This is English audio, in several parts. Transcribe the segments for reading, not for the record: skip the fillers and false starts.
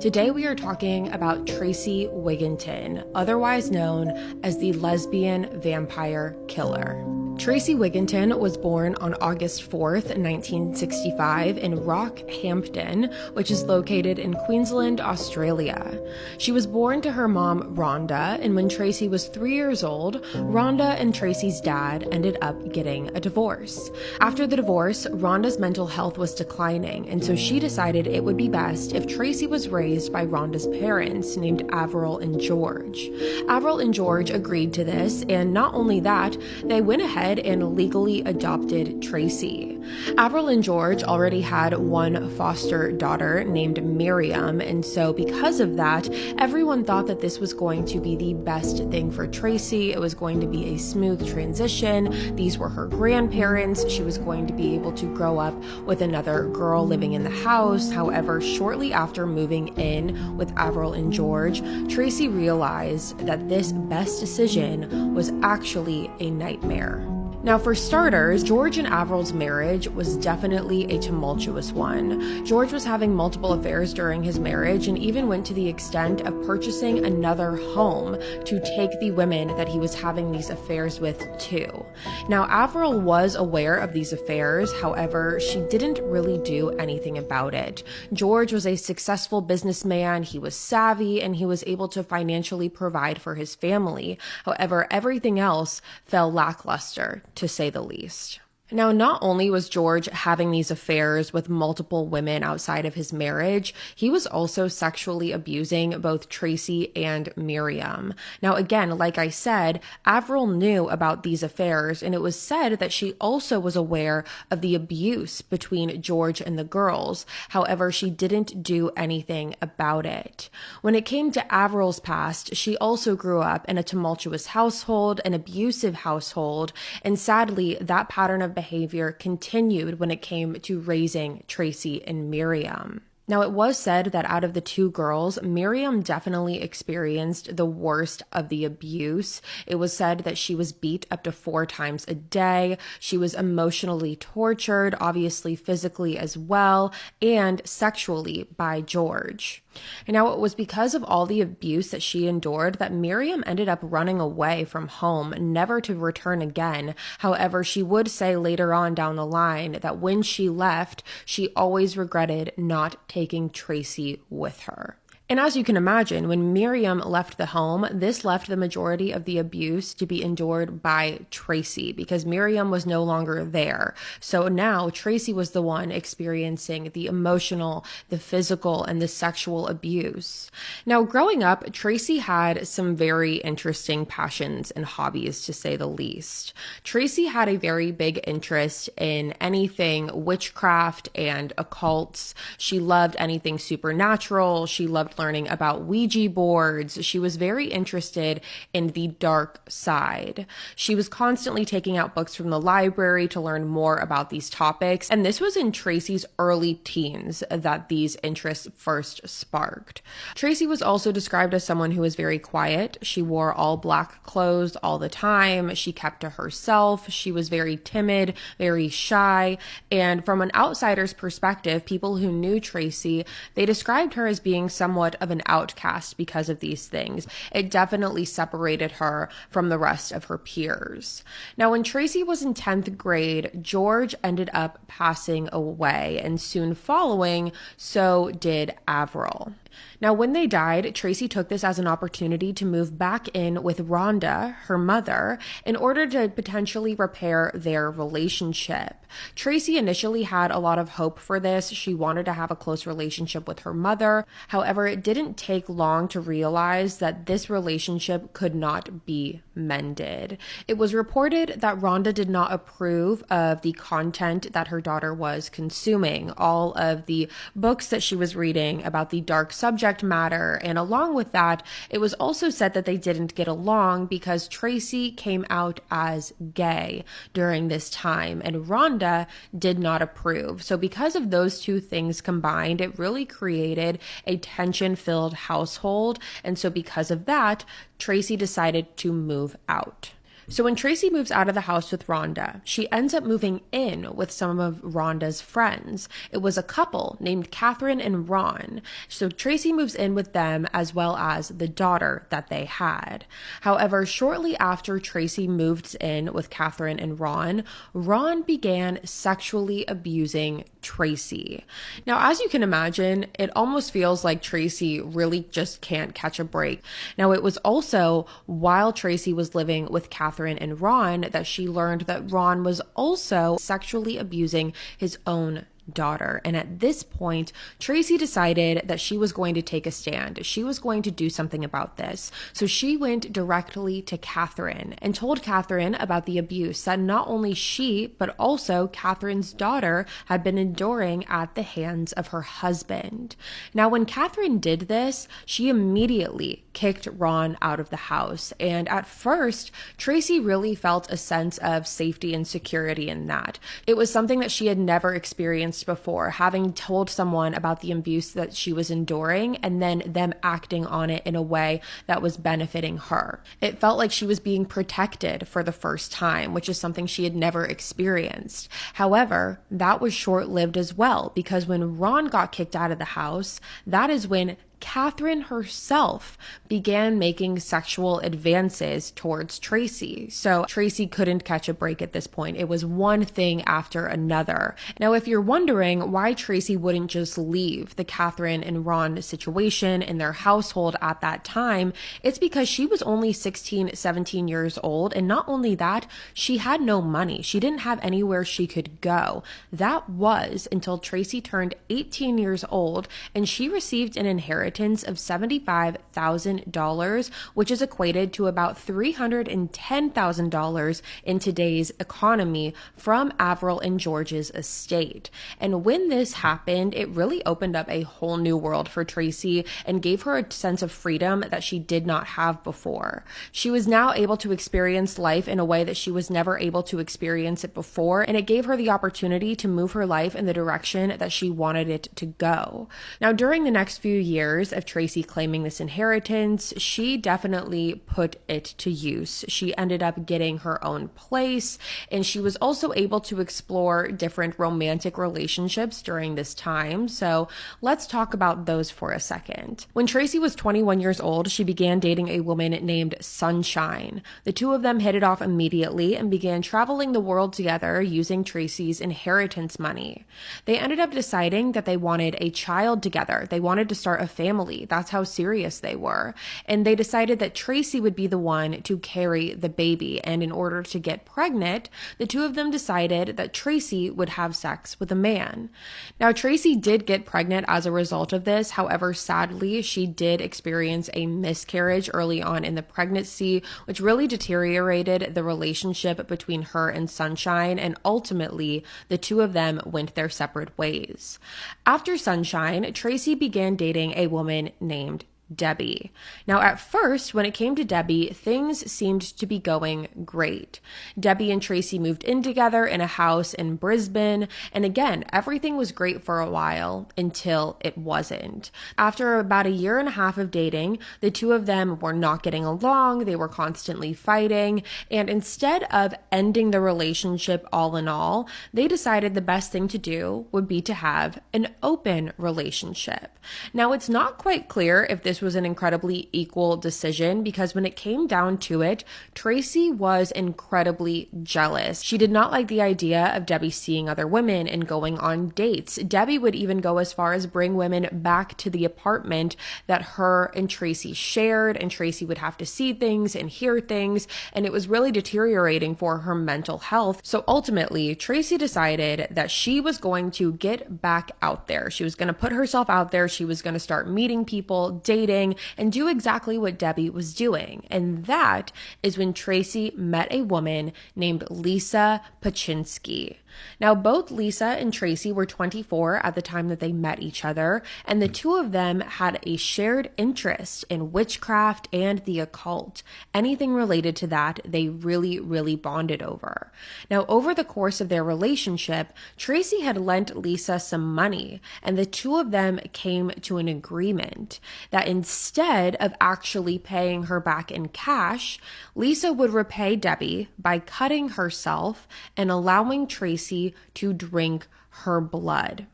Today we are talking about Tracy Wigginton, otherwise known as the lesbian vampire killer. Tracy Wigginton was born on August 4th, 1965 in Rockhampton, which is located in Queensland, Australia. She was born to her mom, Rhonda, and when Tracy was 3 years old, Rhonda and Tracy's dad ended up getting a divorce. After the divorce, Rhonda's mental health was declining, and so she decided it would be best if Tracy was raised by Rhonda's parents named Avril and George. Avril and George agreed to this, and not only that, they went ahead and legally adopted Tracy. Avril and George already had one foster daughter named Miriam, and so because of that, everyone thought that this was going to be the best thing for Tracy. It was going to be a smooth transition. These were her grandparents. She was going to be able to grow up with another girl living in the house. However, shortly after moving in with Avril and George, Tracy realized that this best decision was actually a nightmare. Now, for starters, George and Avril's marriage was definitely a tumultuous one. George was having multiple affairs during his marriage and even went to the extent of purchasing another home to take the women that he was having these affairs with to. Now, Avril was aware of these affairs, however, she didn't really do anything about it. George was a successful businessman, he was savvy, and he was able to financially provide for his family. However, everything else fell lackluster, to say the least. Now, not only was George having these affairs with multiple women outside of his marriage, he was also sexually abusing both Tracy and Miriam. Now, again, like I said, Avril knew about these affairs, and it was said that she also was aware of the abuse between George and the girls. However, she didn't do anything about it. When it came to Avril's past, she also grew up in a tumultuous household, an abusive household, and sadly, that pattern of behavior continued when it came to raising Tracy and Miriam. Now, it was said that out of the two girls, Miriam definitely experienced the worst of the abuse. It was said that she was beat up to 4 times a day. She was emotionally tortured, obviously physically as well, and sexually by George. And now it was because of all the abuse that she endured that Miriam ended up running away from home, never to return again. However, she would say later on down the line that when she left, she always regretted not taking Tracy with her. And as you can imagine, when Miriam left the home, this left the majority of the abuse to be endured by Tracy because Miriam was no longer there. So now Tracy was the one experiencing the emotional, the physical, and the sexual abuse. Now, growing up, Tracy had some very interesting passions and hobbies, to say the least. Tracy had a very big interest in anything witchcraft and occults. She loved anything supernatural. She loved learning about Ouija boards. She was very interested in the dark side. She was constantly taking out books from the library to learn more about these topics, and this was in Tracy's early teens that these interests first sparked. Tracy was also described as someone who was very quiet. She wore all black clothes all the time. She kept to herself. She was very timid, very shy, and from an outsider's perspective, people who knew Tracy, they described her as being somewhat of an outcast because of these things. It definitely separated her from the rest of her peers. Now, when Tracy was in 10th grade, George ended up passing away, and soon following, so did Avril. Now, when they died, Tracy took this as an opportunity to move back in with Rhonda, her mother, in order to potentially repair their relationship. Tracy initially had a lot of hope for this. She wanted to have a close relationship with her mother. However, it didn't take long to realize that this relationship could not be mended. It was reported that Rhonda did not approve of the content that her daughter was consuming, all of the books that she was reading about the dark subject matter, and along with that, it was also said that they didn't get along because Tracy came out as gay during this time, and Rhonda did not approve. So because of those two things combined, it really created a tension-filled household, and so because of that, Tracy decided to move out. So when Tracy moves out of the house with Rhonda, she ends up moving in with some of Rhonda's friends. It was a couple named Catherine and Ron. So Tracy moves in with them as well as the daughter that they had. However, shortly after Tracy moved in with Catherine and Ron began sexually abusing Tracy. Now, as you can imagine, it almost feels like Tracy really just can't catch a break. Now, it was also while Tracy was living with Catherine and Ron that she learned that Ron was also sexually abusing his own daughter. And at this point, Tracy decided that she was going to take a stand. She was going to do something about this. So she went directly to Catherine and told Catherine about the abuse that not only she, but also Catherine's daughter had been enduring at the hands of her husband. Now, when Catherine did this, she immediately kicked Ron out of the house. And at first, Tracy really felt a sense of safety and security in that. It was something that she had never experienced before, having told someone about the abuse that she was enduring and then them acting on it in a way that was benefiting her. It felt like she was being protected for the first time, which is something she had never experienced. However, that was short-lived as well, because when Ron got kicked out of the house, that is when Catherine herself began making sexual advances towards Tracy. So Tracy couldn't catch a break at this point. It was one thing after another. Now, if you're wondering why Tracy wouldn't just leave the Catherine and Ron situation in their household at that time, it's because she was only 16, 17 years old. And not only that, she had no money. She didn't have anywhere she could go. That was until Tracy turned 18 years old and she received an inheritance of $75,000, which is equated to about $310,000 in today's economy from Avril and George's estate. And when this happened, it really opened up a whole new world for Tracy and gave her a sense of freedom that she did not have before. She was now able to experience life in a way that she was never able to experience it before, and it gave her the opportunity to move her life in the direction that she wanted it to go. Now, during the next few years of Tracy claiming this inheritance, she definitely put it to use. She ended up getting her own place, and she was also able to explore different romantic relationships during this time. So let's talk about those for a second. When Tracy was 21 years old, she began dating a woman named Sunshine. The two of them hit it off immediately and began traveling the world together using Tracy's inheritance money. They ended up deciding that they wanted a child together. They wanted to start a family. That's how serious they were. And they decided that Tracy would be the one to carry the baby. And in order to get pregnant, the two of them decided that Tracy would have sex with a man. Now, Tracy did get pregnant as a result of this. However, sadly, she did experience a miscarriage early on in the pregnancy, which really deteriorated the relationship between her and Sunshine. And ultimately, the two of them went their separate ways. After Sunshine, Tracy began dating a woman named Debbie. Now, at first, when it came to Debbie, things seemed to be going great. Debbie and Tracy moved in together in a house in Brisbane, and again, everything was great for a while until it wasn't. After about a year and a half of dating, the two of them were not getting along, they were constantly fighting, and instead of ending the relationship all in all, they decided the best thing to do would be to have an open relationship. Now, it's not quite clear if this was an incredibly equal decision, because when it came down to it, Tracy was incredibly jealous. She did not like the idea of Debbie seeing other women and going on dates. Debbie would even go as far as bring women back to the apartment that her and Tracy shared, and Tracy would have to see things and hear things, and it was really deteriorating for her mental health. So ultimately, Tracy decided that she was going to get back out there. She was going to put herself out there. She was going to start meeting people, dating, and do exactly what Debbie was doing. And that is when Tracy met a woman named Lisa Paczynski. Now, both Lisa and Tracy were 24 at the time that they met each other, and the two of them had a shared interest in witchcraft and the occult. Anything related to that, they really, really bonded over. Now, over the course of their relationship, Tracy had lent Lisa some money, and the two of them came to an agreement that instead of actually paying her back in cash, Lisa would repay Debbie by cutting herself and allowing Tracy to drink her blood.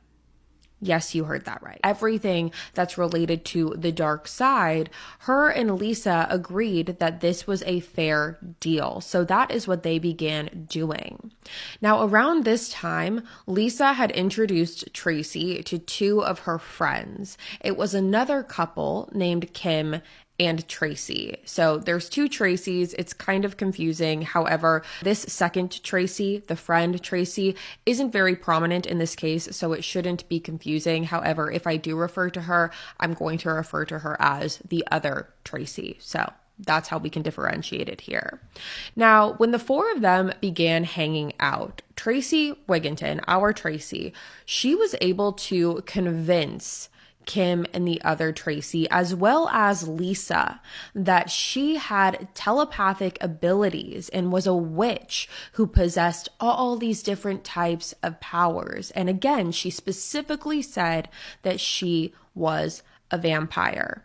Yes, you heard that right. Everything that's related to the dark side, her and Lisa agreed that this was a fair deal. So that is what they began doing. Now, around this time, Lisa had introduced Tracy to two of her friends. It was another couple named Kim and Tracy. So there's two Tracys. It's kind of confusing. However, this second Tracy, the friend Tracy, isn't very prominent in this case, so it shouldn't be confusing. However, if I do refer to her, I'm going to refer to her as the other Tracy. So that's how we can differentiate it here. Now, when the four of them began hanging out, Tracy Wigginton, our Tracy, she was able to convince Kim and the other Tracy, as well as Lisa, that she had telepathic abilities and was a witch who possessed all these different types of powers. And again, she specifically said that she was a vampire.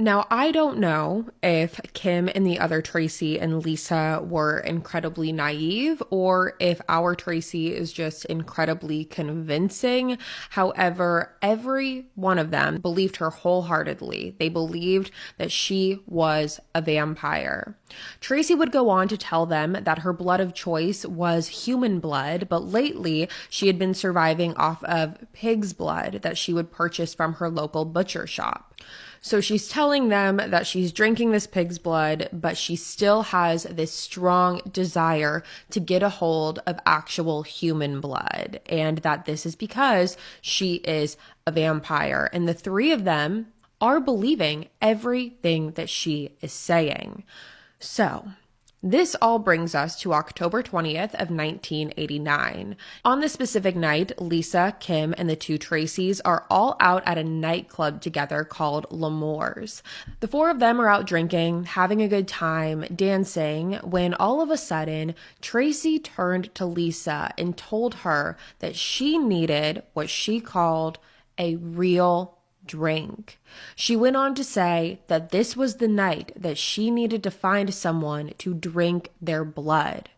Now, I don't know if Kim and the other Tracy and Lisa were incredibly naive or if our Tracy is just incredibly convincing. However, every one of them believed her wholeheartedly. They believed that she was a vampire. Tracy would go on to tell them that her blood of choice was human blood, but lately she had been surviving off of pig's blood that she would purchase from her local butcher shop. So she's telling them that she's drinking this pig's blood, but she still has this strong desire to get a hold of actual human blood, and that this is because she is a vampire. And the three of them are believing everything that she is saying. So this all brings us to October 20th of 1989. On this specific night, Lisa, Kim, and the two Tracys are all out at a nightclub together called L'Amour's. The four of them are out drinking, having a good time, dancing, when all of a sudden, Tracy turned to Lisa and told her that she needed what she called a real drink. She went on to say that this was the night that she needed to find someone to drink their blood.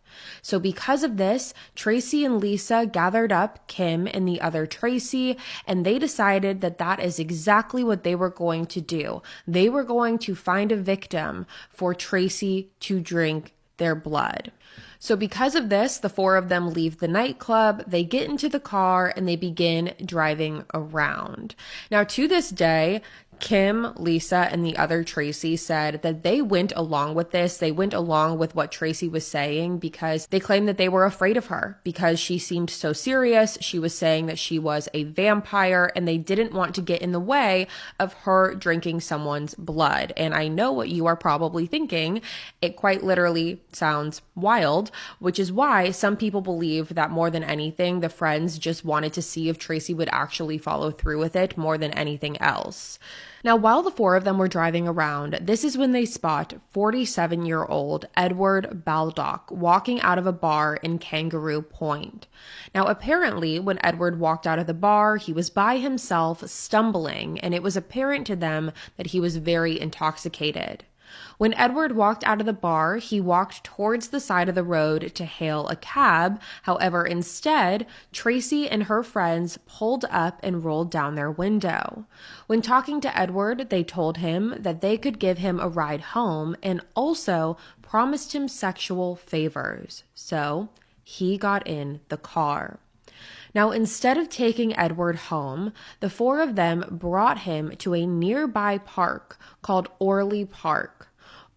So because of this, Tracy and Lisa gathered up Kim and the other Tracy, and they decided that that is exactly what they were going to do. They were going to find a victim for Tracy to drink their blood. So because of this, the four of them leave the nightclub, they get into the car, and they begin driving around. Now, to this day, Kim, Lisa, and the other Tracy said that they went along with this. They went along with what Tracy was saying because they claimed that they were afraid of her because she seemed so serious. She was saying that she was a vampire, and they didn't want to get in the way of her drinking someone's blood. And I know what you are probably thinking. It quite literally sounds wild, which is why some people believe that more than anything, the friends just wanted to see if Tracy would actually follow through with it more than anything else. Now, while the four of them were driving around, this is when they spot 47-year-old Edward Baldock walking out of a bar in Kangaroo Point. Now, apparently, when Edward walked out of the bar, he was by himself, stumbling, and it was apparent to them that he was very intoxicated. When Edward walked out of the bar, he walked towards the side of the road to hail a cab. However, instead, Tracy and her friends pulled up and rolled down their window. When talking to Edward, they told him that they could give him a ride home and also promised him sexual favors. So he got in the car. Now, instead of taking Edward home, the four of them brought him to a nearby park called Orley Park.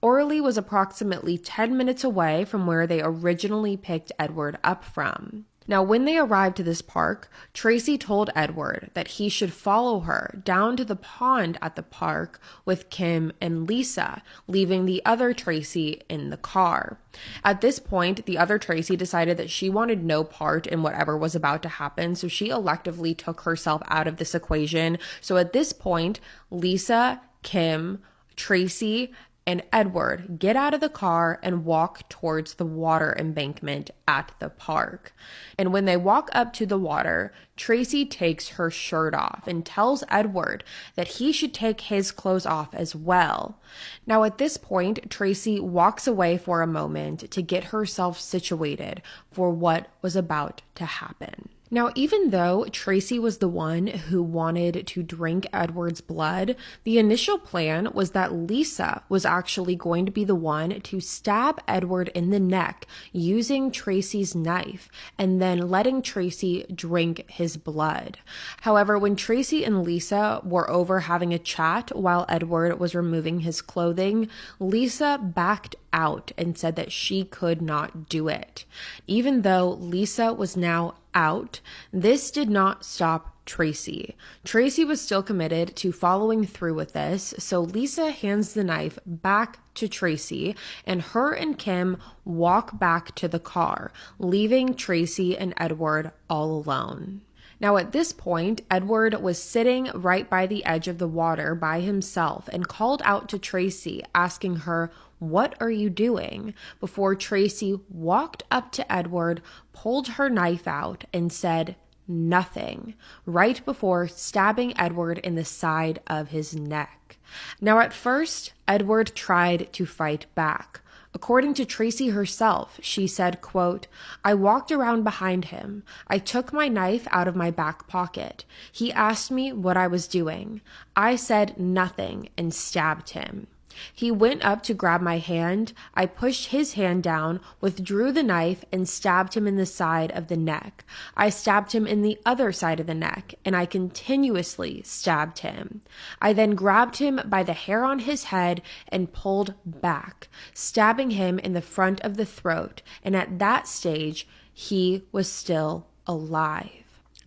Orley was approximately 10 minutes away from where they originally picked Edward up from. Now, when they arrived to this park, Tracy told Edward that he should follow her down to the pond at the park with Kim and Lisa, leaving the other Tracy in the car. At this point, the other Tracy decided that she wanted no part in whatever was about to happen, so she electively took herself out of this equation. So at this point, Lisa, Kim, Tracy, and Edward get out of the car and walk towards the water embankment at the park. And when they walk up to the water, Tracy takes her shirt off and tells Edward that he should take his clothes off as well. Now at this point, Tracy walks away for a moment to get herself situated for what was about to happen. Now, even though Tracy was the one who wanted to drink Edward's blood, the initial plan was that Lisa was actually going to be the one to stab Edward in the neck using Tracy's knife and then letting Tracy drink his blood. However, when Tracy and Lisa were over having a chat while Edward was removing his clothing, Lisa backed out and said that she could not do it. Even though Lisa was now out, this did not stop Tracy. Tracy was still committed to following through with this, so Lisa hands the knife back to Tracy, and her and Kim walk back to the car, leaving Tracy and Edward all alone. Now at this point, Edward was sitting right by the edge of the water by himself and called out to Tracy, asking her, "What are you doing?" before Tracy walked up to Edward, pulled her knife out, and said, "Nothing," right before stabbing Edward in the side of his neck. Now at first, Edward tried to fight back. According to Tracy herself, she said, quote, "I walked around behind him. I took my knife out of my back pocket. He asked me what I was doing. I said nothing and stabbed him. He went up to grab my hand. I pushed his hand down, withdrew the knife, and stabbed him in the side of the neck. I stabbed him in the other side of the neck, and I continuously stabbed him. I then grabbed him by the hair on his head and pulled back, stabbing him in the front of the throat, and at that stage, he was still alive."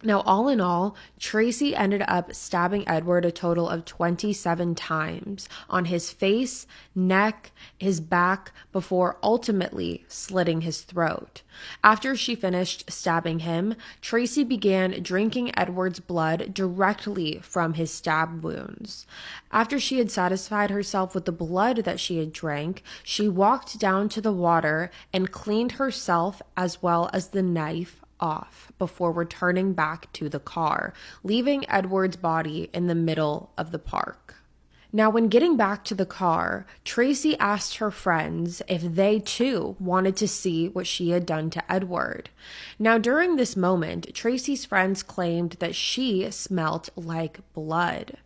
Now, all in all, Tracy ended up stabbing Edward a total of 27 times on his face, neck, his back, before ultimately slitting his throat. After she finished stabbing him, Tracy began drinking Edward's blood directly from his stab wounds. After she had satisfied herself with the blood that she had drank, she walked down to the water and cleaned herself as well as the knife off before returning back to the car, leaving Edward's body in the middle of the park. Now, when getting back to the car, Tracy asked her friends if they too wanted to see what she had done to Edward. Now, during this moment, Tracy's friends claimed that she smelt like blood.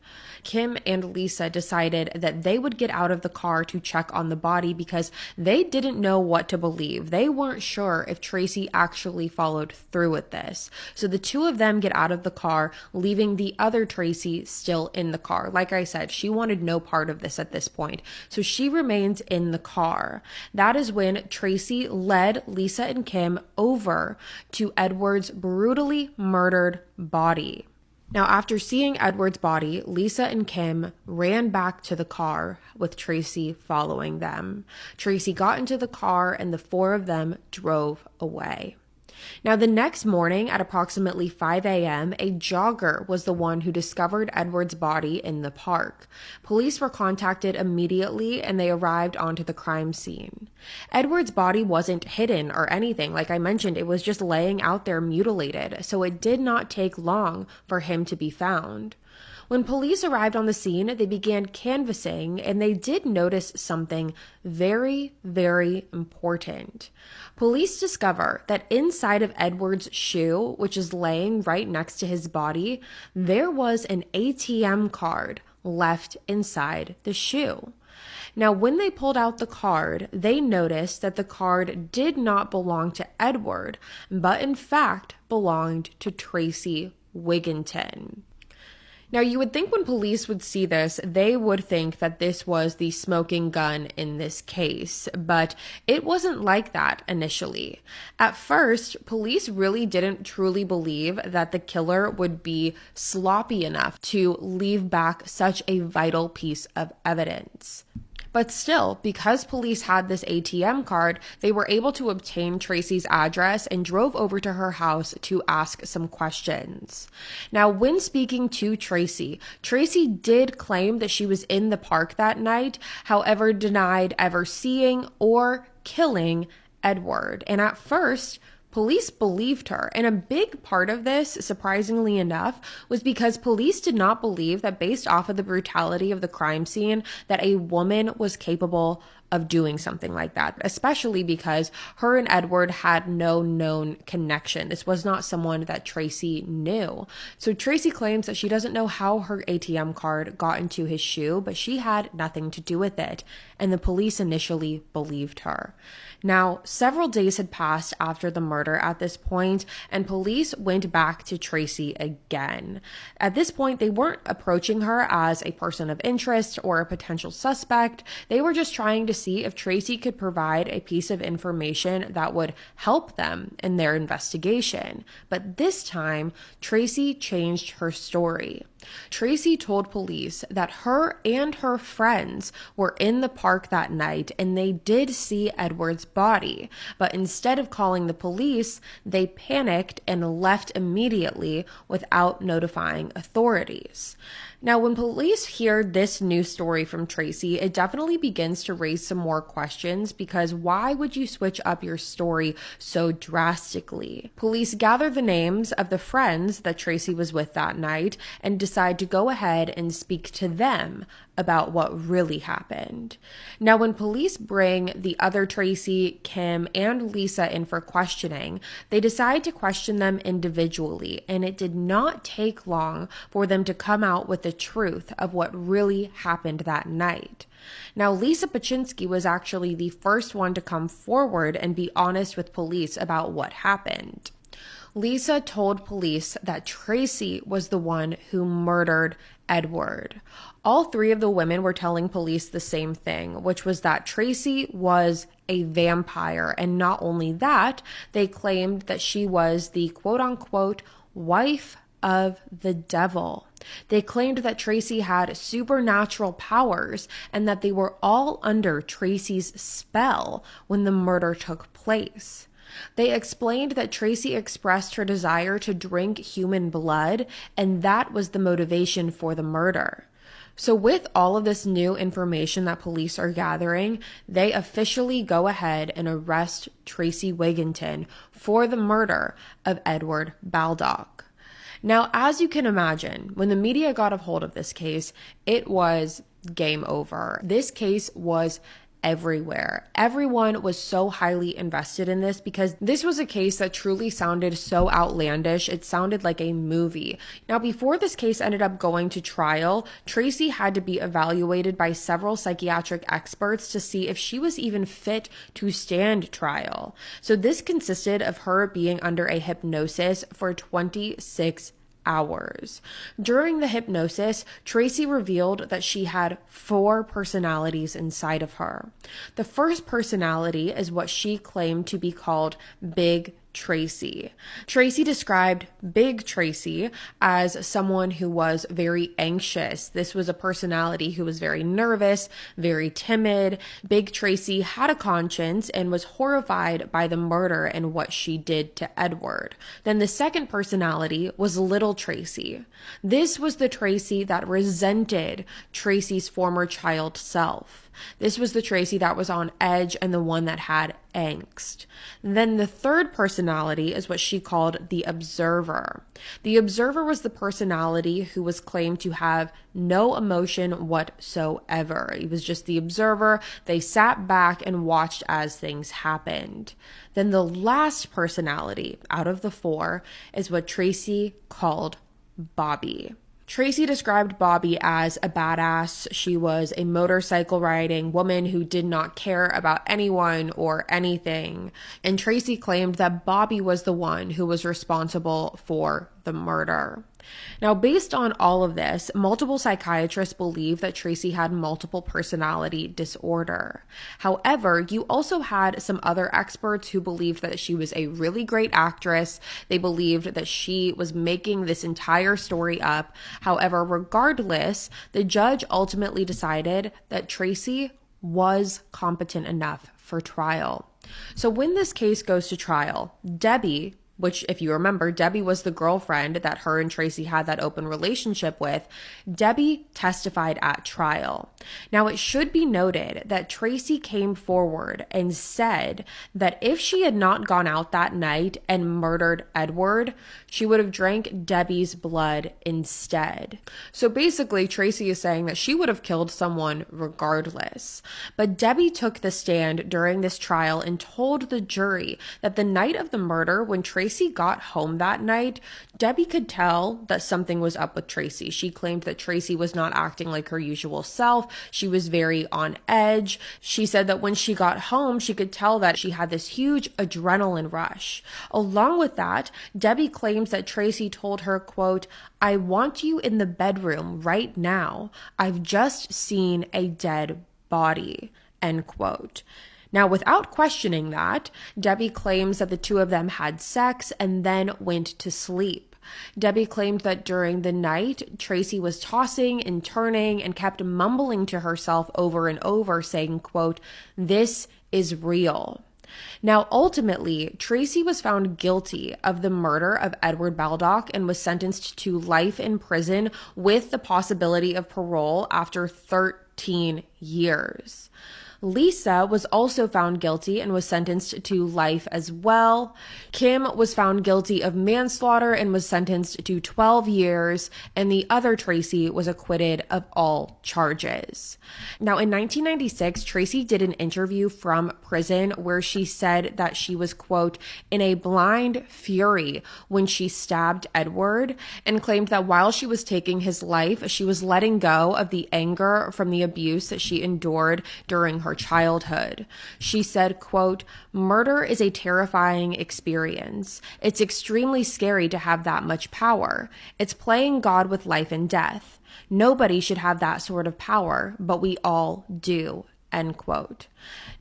Kim and Lisa decided that they would get out of the car to check on the body because they didn't know what to believe. They weren't sure if Tracy actually followed through with this. So the two of them get out of the car, leaving the other Tracy still in the car. Like I said, she wanted no part of this at this point. So she remains in the car. That is when Tracy led Lisa and Kim over to Edward's brutally murdered body. Now, after seeing Edward's body, Lisa and Kim ran back to the car with Tracy following them. Tracy got into the car and the four of them drove away. Now, the next morning at approximately 5 a.m., a jogger was the one who discovered Edward's body in the park. Police were contacted immediately and they arrived onto the crime scene. Edward's body wasn't hidden or anything. Like I mentioned, it was just laying out there mutilated, so it did not take long for him to be found. When police arrived on the scene, they began canvassing and they did notice something very, very important. Police discover that inside of Edward's shoe, which is laying right next to his body, there was an ATM card left inside the shoe. Now, when they pulled out the card, they noticed that the card did not belong to Edward, but in fact belonged to Tracy Wigginton. Now, you would think when police would see this, they would think that this was the smoking gun in this case, but it wasn't like that initially. At first, police really didn't truly believe that the killer would be sloppy enough to leave back such a vital piece of evidence. But still, because police had this ATM card, they were able to obtain Tracy's address and drove over to her house to ask some questions. Now, when speaking to Tracy, Tracy did claim that she was in the park that night, however, denied ever seeing or killing Edward. And at first, police believed her, and a big part of this, surprisingly enough, was because police did not believe that based off of the brutality of the crime scene, that a woman was capable of doing something like that, especially because her and Edward had no known connection. This was not someone that Tracy knew. So Tracy claims that she doesn't know how her ATM card got into his shoe, but she had nothing to do with it, and the police initially believed her. Now, several days had passed after the murder at this point, and police went back to Tracy again. At this point, they weren't approaching her as a person of interest or a potential suspect. They were just trying to see if Tracy could provide a piece of information that would help them in their investigation. But this time, Tracy changed her story. Tracy told police that her and her friends were in the park that night and they did see Edward's body, but instead of calling the police, they panicked and left immediately without notifying authorities. Now, when police hear this new story from Tracy, it definitely begins to raise some more questions, because why would you switch up your story so drastically? Police gather the names of the friends that Tracy was with that night and decide to go ahead and speak to them about what really happened. Now, when police bring the other Tracy, Kim, and Lisa in for questioning, they decide to question them individually, and it did not take long for them to come out with the truth of what really happened that night. Now, Lisa Pachinski was actually the first one to come forward and be honest with police about what happened. Lisa told police that Tracy was the one who murdered Edward. All three of the women were telling police the same thing, which was that Tracy was a vampire. And not only that, they claimed that she was the quote-unquote wife of the devil. They claimed that Tracy had supernatural powers and that they were all under Tracy's spell when the murder took place. They explained that Tracy expressed her desire to drink human blood, and that was the motivation for the murder. So with all of this new information that police are gathering, they officially go ahead and arrest Tracy Wigginton for the murder of Edward Baldock. Now, as you can imagine, when the media got a hold of this case, it was game over. This case was everywhere. Everyone was so highly invested in this because this was a case that truly sounded so outlandish. It sounded like a movie. Now, before this case ended up going to trial, Tracy had to be evaluated by several psychiatric experts to see if she was even fit to stand trial. So this consisted of her being under a hypnosis for 26 hours. During the hypnosis, Tracy revealed that she had 4 personalities inside of her. The first personality is what she claimed to be called Big Tracy. Tracy described Big Tracy as someone who was very anxious. This was a personality who was very nervous, very timid. Big Tracy had a conscience and was horrified by the murder and what she did to Edward. Then the second personality was Little Tracy. This was the Tracy that resented Tracy's former child self. This was the Tracy that was on edge and the one that had angst. Then the third personality is what she called the Observer. The Observer was the personality who was claimed to have no emotion whatsoever. He was just the observer. They sat back and watched as things happened. Then the last personality out of the 4 is what Tracy called Bobby. Tracy described Bobby as a badass. She was a motorcycle riding woman who did not care about anyone or anything. And Tracy claimed that Bobby was the one who was responsible for the murder. Now, based on all of this, multiple psychiatrists believe that Tracy had multiple personality disorder. However, you also had some other experts who believed that she was a really great actress. They believed that she was making this entire story up. However, regardless, the judge ultimately decided that Tracy was competent enough for trial. So when this case goes to trial, Debbie, which, if you remember, Debbie was the girlfriend that her and Tracy had that open relationship with, Debbie testified at trial. Now, it should be noted that Tracy came forward and said that if she had not gone out that night and murdered Edward, she would have drank Debbie's blood instead. So basically, Tracy is saying that she would have killed someone regardless. But Debbie took the stand during this trial and told the jury that the night of the murder, when Tracy got home that night, Debbie could tell that something was up with Tracy. She claimed that Tracy was not acting like her usual self. She was very on edge. She said that when she got home, she could tell that she had this huge adrenaline rush. Along with that, Debbie claims that Tracy told her, quote, "I want you in the bedroom right now. I've just seen a dead body," end quote. Now, without questioning that, Debbie claims that the two of them had sex and then went to sleep. Debbie claimed that during the night, Tracy was tossing and turning and kept mumbling to herself over and over, saying, quote, "This is real." Now, ultimately, Tracy was found guilty of the murder of Edward Baldock and was sentenced to life in prison with the possibility of parole after 13 years. Lisa was also found guilty and was sentenced to life as well. Kim was found guilty of manslaughter and was sentenced to 12 years, and the other Tracy was acquitted of all charges. Now, in 1996, Tracy did an interview from prison where she said that she was, quote, "in a blind fury" when she stabbed Edward, and claimed that while she was taking his life, she was letting go of the anger from the abuse that she endured during her childhood. She said, quote, "Murder is a terrifying experience. It's extremely scary to have that much power. It's playing God with life and death. Nobody should have that sort of power, but we all do," end quote.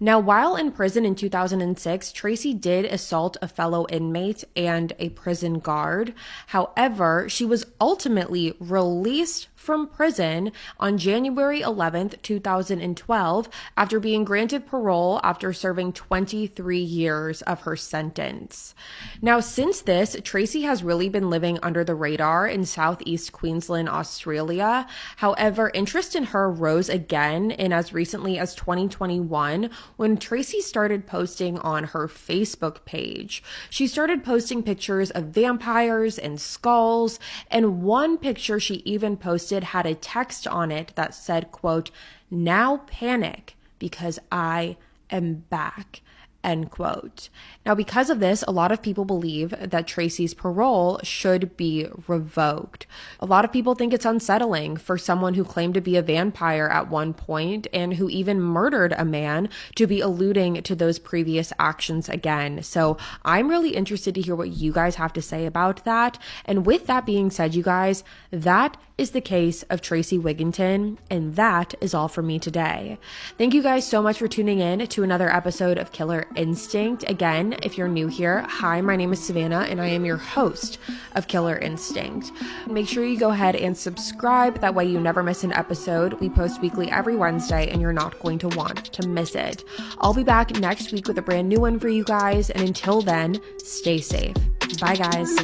Now, while in prison in 2006, Tracy did assault a fellow inmate and a prison guard. However, she was ultimately released from prison on January 11th, 2012, after being granted parole after serving 23 years of her sentence. Now, since this, Tracy has really been living under the radar in Southeast Queensland, Australia. However, interest in her rose again in as recently as 2021, when Tracy started posting on her Facebook page. She started posting pictures of vampires and skulls, and one picture she even posted had a text on it that said, quote, "Now panic because I am back," end quote. Now, because of this, a lot of people believe that Tracy's parole should be revoked. A lot of people think it's unsettling for someone who claimed to be a vampire at one point and who even murdered a man to be alluding to those previous actions again. So I'm really interested to hear what you guys have to say about that. And with that being said, you guys, that is the case of Tracy Wigginton, and that is all for me today. Thank you guys so much for tuning in to another episode of Killer Instinct. Again, if you're new here, hi, my name is Savannah, and I am your host of Killer Instinct. Make sure you go ahead and subscribe. That way you never miss an episode. We post weekly every Wednesday, and you're not going to want to miss it. I'll be back next week with a brand new one for you guys, and until then, stay safe. Bye, guys.